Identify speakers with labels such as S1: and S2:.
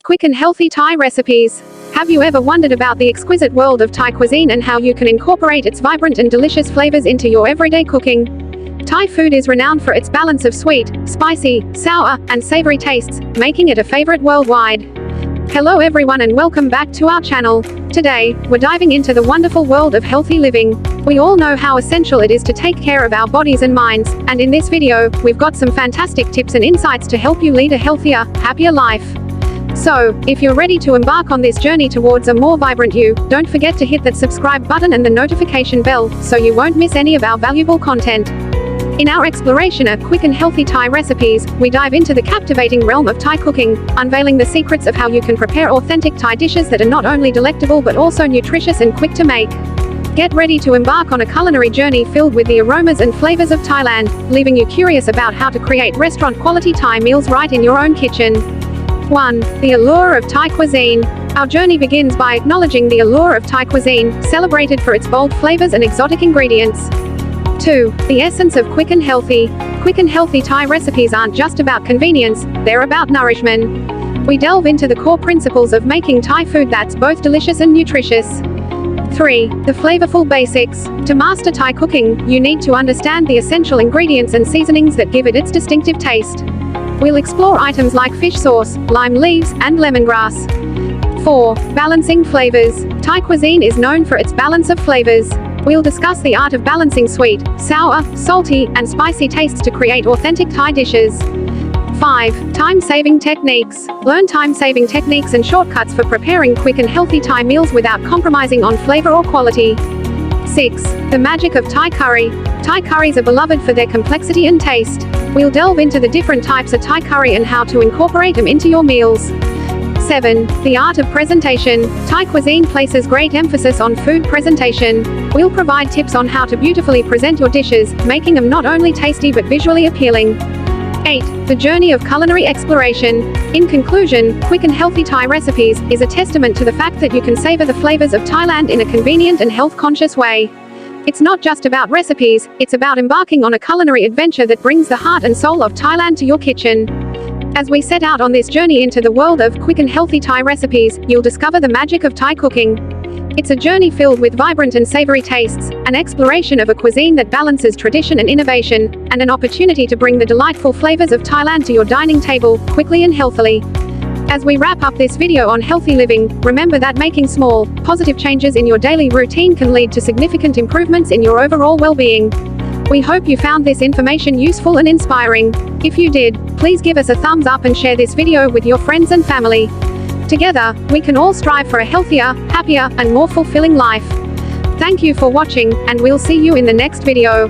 S1: Quick and healthy Thai recipes. Have you ever wondered about the exquisite world of Thai cuisine and how you can incorporate its vibrant and delicious flavors into your everyday cooking? Thai food is renowned for its balance of sweet, spicy, sour, and savory tastes, making it a favorite worldwide. Hello everyone and welcome back to our channel. Today, we're diving into the wonderful world of healthy living. We all know how essential it is to take care of our bodies and minds, and in this video, we've got some fantastic tips and insights to help you lead a healthier, happier life. So, if you're ready to embark on this journey towards a more vibrant you, don't forget to hit that subscribe button and the notification bell, so you won't miss any of our valuable content. In our exploration of quick and healthy Thai recipes, we dive into the captivating realm of Thai cooking, unveiling the secrets of how you can prepare authentic Thai dishes that are not only delectable but also nutritious and quick to make. Get ready to embark on a culinary journey filled with the aromas and flavors of Thailand, leaving you curious about how to create restaurant-quality Thai meals right in your own kitchen. 1. The allure of Thai cuisine. Our journey begins by acknowledging the allure of Thai cuisine, celebrated for its bold flavors and exotic ingredients. 2. The essence of quick and healthy. Quick and healthy Thai recipes aren't just about convenience, they're about nourishment. We delve into the core principles of making Thai food that's both delicious and nutritious. 3. The flavorful basics. To master Thai cooking, you need to understand the essential ingredients and seasonings that give it its distinctive taste. We'll explore items like fish sauce, lime leaves, and lemongrass. 4. Balancing flavors. Thai cuisine is known for its balance of flavors. We'll discuss the art of balancing sweet, sour, salty, and spicy tastes to create authentic Thai dishes. 5. Time-saving techniques. Learn time-saving techniques and shortcuts for preparing quick and healthy Thai meals without compromising on flavor or quality. 6. The magic of Thai curry. Thai curries are beloved for their complexity and taste. We'll delve into the different types of Thai curry and how to incorporate them into your meals. 7. The art of presentation. Thai cuisine places great emphasis on food presentation. We'll provide tips on how to beautifully present your dishes, making them not only tasty but visually appealing. 8. The journey of culinary exploration. In conclusion, quick and healthy Thai recipes is a testament to the fact that you can savor the flavors of Thailand in a convenient and health-conscious way. It's not just about recipes, it's about embarking on a culinary adventure that brings the heart and soul of Thailand to your kitchen. As we set out on this journey into the world of quick and healthy Thai recipes, you'll discover the magic of Thai cooking. It's a journey filled with vibrant and savory tastes, an exploration of a cuisine that balances tradition and innovation, and an opportunity to bring the delightful flavors of Thailand to your dining table, quickly and healthily. As we wrap up this video on healthy living, remember that making small, positive changes in your daily routine can lead to significant improvements in your overall well-being. We hope you found this information useful and inspiring. If you did, please give us a thumbs up and share this video with your friends and family. Together, we can all strive for a healthier, happier, and more fulfilling life. Thank you for watching, and we'll see you in the next video.